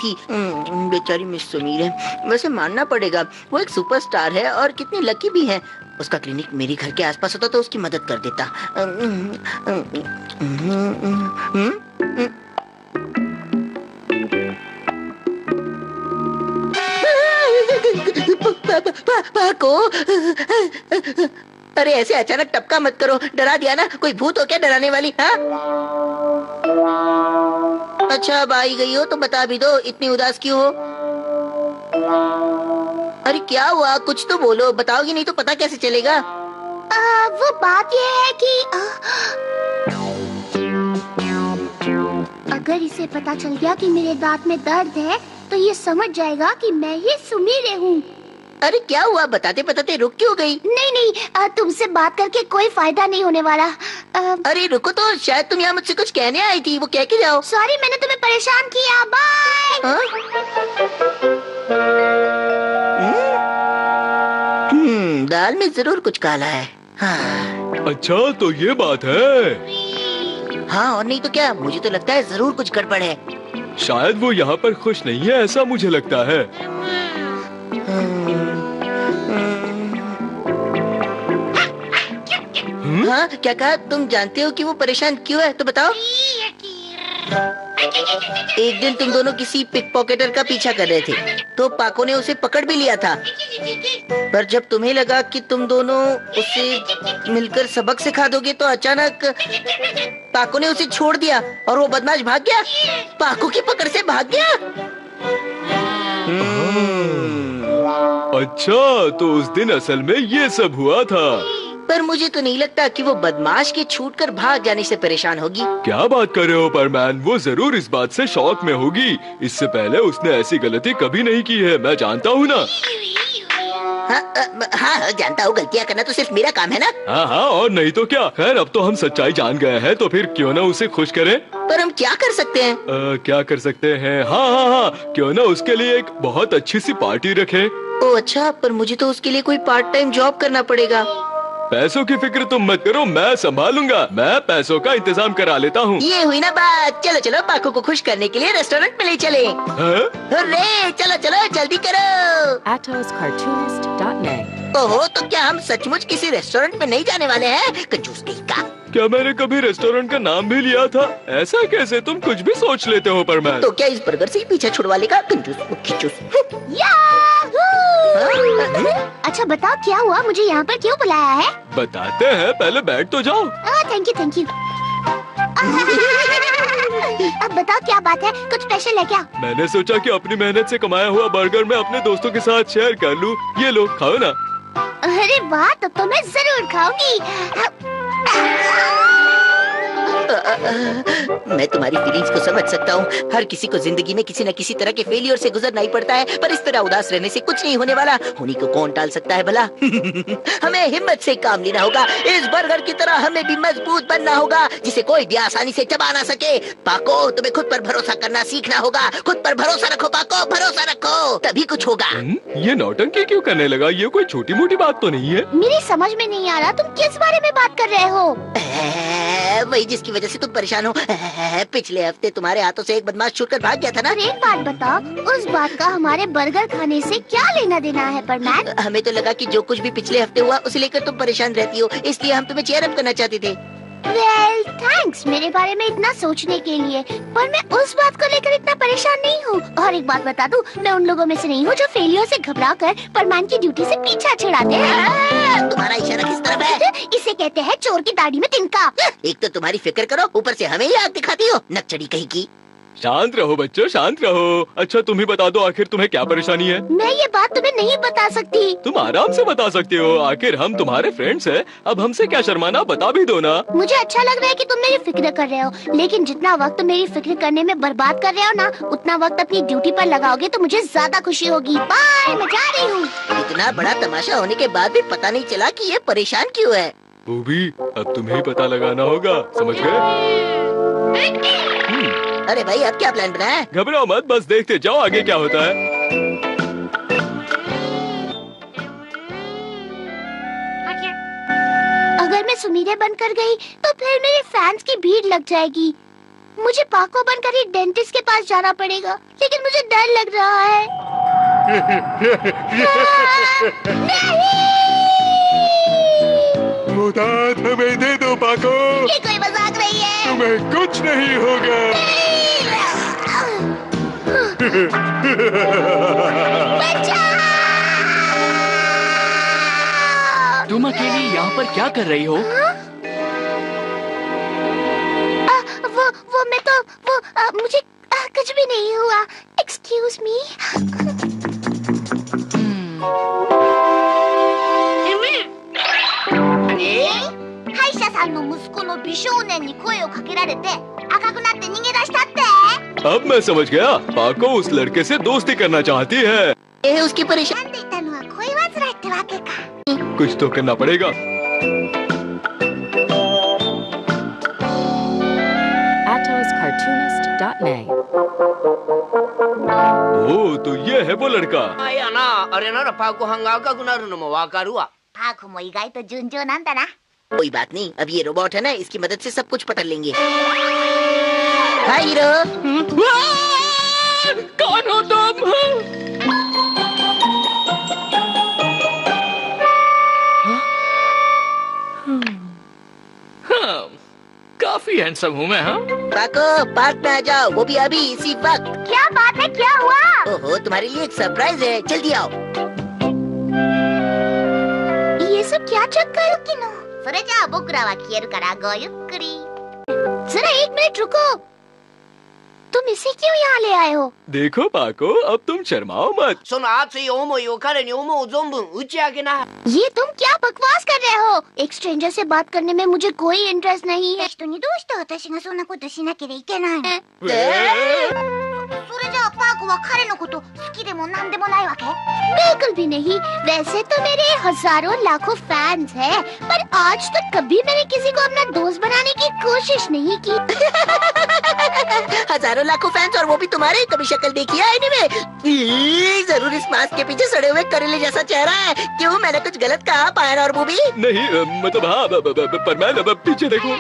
थी। बेचारी मिस सुमीर है। वैसे मानना पड़ेगा वो एक सुपरस्टार है और कितनी लकी भी है। उसका क्लिनिक मेरे घर के आसपास होता तो उसकी मदद कर देता। पाको, अरे ऐसे अचानक टपका मत करो, डरा दिया ना। कोई भूत हो क्या डराने वाली? हाँ अच्छा अब आई गई हो तो बता भी दो, इतनी उदास क्यों हो? अरे क्या हुआ, कुछ तो बोलो। बताओगी नहीं तो पता कैसे चलेगा? वो बात ये है कि अगर इसे पता चल गया कि मेरे दांत में दर्द है तो ये समझ जाएगा कि मैं ही सुमीरे हूँ। अरे क्या हुआ, बताते बताते रुक क्यों गई? नहीं, तुमसे बात करके कोई फायदा नहीं होने वाला। अरे रुको तो, शायद तुम यहाँ मुझसे कुछ कहने आई थी, वो कह के जाओ। सॉरी, मैंने तुम्हें परेशान किया। बाय। दाल में जरूर कुछ काला है। हाँ। अच्छा तो ये बात है। हाँ और नहीं तो क्या, मुझे तो लगता है जरूर कुछ गड़बड़ है। शायद वो यहाँ पर खुश नहीं है, ऐसा मुझे लगता है। हाँ क्या कहा? तुम जानते हो कि वो परेशान क्यों है? तो बताओ। एक दिन तुम दोनों किसी पिक पॉकेटर का पीछा कर रहे थे तो पाको ने उसे पकड़ भी लिया था, पर जब तुम्हें लगा कि तुम दोनों उसे मिलकर सबक सिखा दोगे तो अचानक पाको ने उसे छोड़ दिया और वो बदमाश भाग गया। पाको की पकड़ से भाग गया। अच्छा तो उस दिन असल में ये सब हुआ था। पर मुझे तो नहीं लगता कि वो बदमाश के छूटकर भाग जाने से परेशान होगी। क्या बात कर रहे हो परमैन, वो जरूर इस बात से शॉक में होगी। इससे पहले उसने ऐसी गलती कभी नहीं की है, मैं जानता हूँ ना। हाँ जानता हूँ, गलतियाँ करना तो सिर्फ मेरा काम है ना। हाँ और नहीं तो क्या। खैर अब तो हम सच्चाई जान गए हैं तो फिर क्यों ना उसे खुश करें। पर हम क्या कर सकते हैं? क्या कर सकते हैं? हाँ, क्यों ना उसके लिए एक बहुत अच्छी सी पार्टी रखें। ओह अच्छा, पर मुझे तो उसके लिए कोई पार्ट टाइम जॉब करना पड़ेगा। पैसों की फिक्र तुम मत करो, मैं संभालूंगा। मैं पैसों का इंतजाम करा लेता हूँ। ये हुई ना बात। चलो चलो पाको को खुश करने के लिए रेस्टोरेंट में ले चले। अरे चलो चलो जल्दी करो। atoscartoonist.net। ओहो, तो क्या हम सचमुच किसी रेस्टोरेंट में नहीं जाने वाले हैं? कंजूस कहीं का। क्या मैंने कभी रेस्टोरेंट का नाम भी लिया था? ऐसा कैसे, तुम कुछ भी सोच लेते हो परमैन। तो क्या इस बर्गर से ही पीछा छुड़वा लेगा? कंजूस खिचूस। अच्छा बताओ क्या हुआ, मुझे यहाँ पर क्यों बुलाया है? बताते हैं, पहले बैठ तो जाओ। Thank you. अब बताओ क्या बात है, कुछ स्पेशल है क्या? मैंने सोचा कि अपनी मेहनत से कमाया हुआ बर्गर मैं अपने दोस्तों के साथ शेयर कर लूं। ये लो खाओ ना। अरे वाह, तब तो मैं जरूर खाऊंगी। मैं तुम्हारी फीलिंग्स को समझ सकता हूँ। हर किसी को जिंदगी में किसी न किसी तरह के फेलियर से गुजरना ही पड़ता है, पर इस तरह उदास रहने से कुछ नहीं होने वाला। होने को कौन टाल सकता है भला? हमें हिम्मत से काम लेना होगा। इस बर्गर की तरह हमें भी मजबूत बनना होगा, जिसे कोई भी आसानी से चबा ना सके। पाको, तुम्हें खुद पर भरोसा करना सीखना होगा। खुद पर भरोसा रखो पाको, भरोसा रखो, तभी कुछ होगा। ये नौटंकी क्यों करने लगा? ये कोई छोटी मोटी बात तो नहीं है। मेरी समझ में नहीं आ रहा, तुम किस बारे में बात कर रहे हो? वही जिसकी वजह से तुम परेशान हो। पिछले हफ्ते तुम्हारे हाथों से एक बदमाश छूटकर भाग गया था ना। एक बात बताओ, उस बात का हमारे बर्गर खाने से क्या लेना देना है परमैन? हमें तो लगा कि जो कुछ भी पिछले हफ्ते हुआ उसे लेकर तुम परेशान रहती हो, इसलिए हम तुम्हें चीयर अप करना चाहते थे। वेल थैंक्स मेरे बारे में इतना सोचने के लिए, पर मैं उस बात को लेकर इतना परेशान नहीं हूँ। और एक बात बता दूँ, मैं उन लोगों में से नहीं हूँ जो फेलियर से घबराकर परमैन की ड्यूटी से पीछा छुड़ाते हैं। तुम्हारा इशारा किस तरफ है? इसे कहते हैं चोर की दाढ़ी में तिनका। एक तो तुम्हारी फिक्र करो, ऊपर से हमें ही आग दिखाती हो, नकचड़ी कहीं की। शांत रहो बच्चों, शांत रहो। अच्छा तुम ही बता दो, आखिर तुम्हें क्या परेशानी है? मैं ये बात तुम्हें नहीं बता सकती। तुम आराम से बता सकते हो, आखिर हम तुम्हारे फ्रेंड्स हैं। अब हमसे क्या शर्माना, बता भी दो ना। मुझे अच्छा लग रहा है कि तुम मेरी फिक्र कर रहे हो, लेकिन जितना वक्त मेरी फिक्र करने में बर्बाद कर रहे हो ना, उतना वक्त अपनी ड्यूटी पर लगाओगे तो मुझे ज्यादा खुशी होगी। बाय, मैं जा रही हूँ। इतना बड़ा तमाशा होने के बाद भी पता नहीं चला कि ये परेशान क्यों है। बूबी, अब तुम्हें ही पता लगाना होगा, समझ गए? अरे भाई अब क्या प्लान बनाया है? घबराओ मत, बस देखते जाओ आगे क्या होता है। अगर मैं सुमीरे बनकर गई तो फिर मेरे फैंस की भीड़ लग जाएगी। मुझे पाको बनकर ही डेंटिस्ट के पास जाना पड़ेगा, लेकिन मुझे डर लग रहा है। मुदात हमें दे दो पाको। ये कोई मजाक नहीं है। तुम्हें कुछ नहीं होगा। तुम अकेली यहाँ पर क्या कर रही हो? वो मैं तो मुझे कुछ भी नहीं हुआ। एक्सक्यूज मी।歯医者さんの息子の美少年に声をかけられて赤くなって逃げ出したって。 अब मैं समझ गया, पाको उस लड़के से दोस्ती करना चाहती है। ये उसकी परेशानी। なんでいたのは恋煩いってわけか。 कुछ तो करना पड़ेगा। atoscartoonist.net. ओ, तो ये है वो लड़का। あいやな、あれならパーコ班が赤くなるのもわかるわ。パークも意外と順調なんだな。 कोई बात नहीं, अब ये रोबोट है ना, इसकी मदद से सब कुछ पकड़ लेंगे। हाय हीरो। कौन हो तुम? काफी हैंडसम हूँ मैं। हाँ, पाको पार्क में आ जाओ, वो भी अभी इसी वक्त। क्या बात है, क्या हुआ? ओहो, तुम्हारे लिए एक सरप्राइज है, जल्दी आओ। ये सब क्या चक्कर? किनो? それじゃあ僕らは消えるからごゆっくり。जरा एक मिनट रुको। तुम इसे क्यों यहाँ ले आए हो? देखो पाको, अब तुम शर्माओ मत। その熱い思いを彼に思う存分打ち明けな。 ये तुम क्या बकवास कर रहे हो? एक स्ट्रेंजर से बात करने में मुझे कोई इंटरेस्ट नहीं है। 人にどうして私がそんなことしなければいけないの？それじゃあパーコは彼のこと好きでもなんでもないわけ? बिल्कुल भी नहीं। वैसे तो मेरे हजारों लाखों फैंस हैं, पर आज तक कभी मैंने किसी को अपना दोस्त बनाने की कोशिश नहीं की। हजारों लाखों फैंस और वो भी तुम्हारे। कभी शक्ल देखी है इनमें? जरूर इस मास्क के पीछे सड़े हुए करेले जैसा चेहरा है। क्यों, मैंने कुछ गलत कहा पायन और मूवी? नहीं, मतलब हाँ, पर मैं अब पीछे देखो।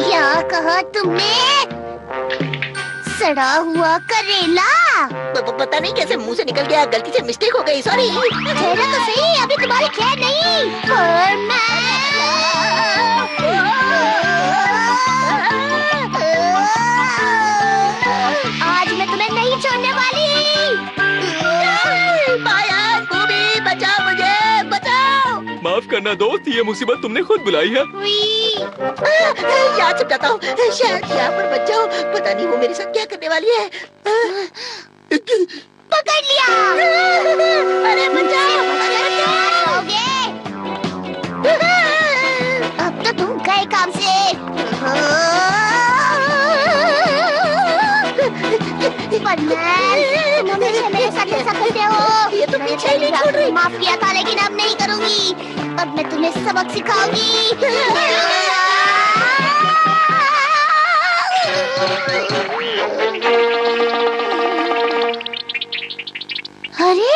क्या कहा तुमने? सड़ा हुआ करेला? पता नहीं कैसे मुंह से निकल गया, गलती से मिस्टेक हो गई, सॉरी। ठहरो तो सही, अभी तुम्हारी खैर नहीं। पर आज मैं तुम्हें नहीं छोड़ने वाली। पायन, मूवी, बचाओ मुझे, बचाओ। माफ करना दोस्त, ये मुसीबत तुमने खुद बुलाई है। याद सब जाता हूँ, शायद यहाँ पर बच जाओ। पता नहीं वो मेरे साथ क्या करने वाली है। पकड़ लिया। अरे बचाओ, अब तो तुम गए काम से। पर तुम हमेशा मेरे साथ ऐसा करते हो। ये तो पीछे ही नहीं छोड़ रही। माफ किया था, लेकिन अब नहीं करूंगी। अब मैं तुम्हें सबक सिखाऊंगी। अरे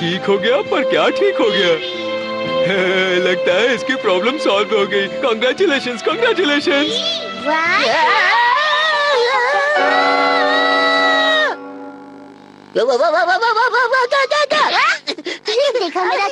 ठीक हो गया, पर क्या ठीक हो गया? लगता है इसकी प्रॉब्लम सॉल्व हो गई। Congratulations, congratulations. देखा मेरा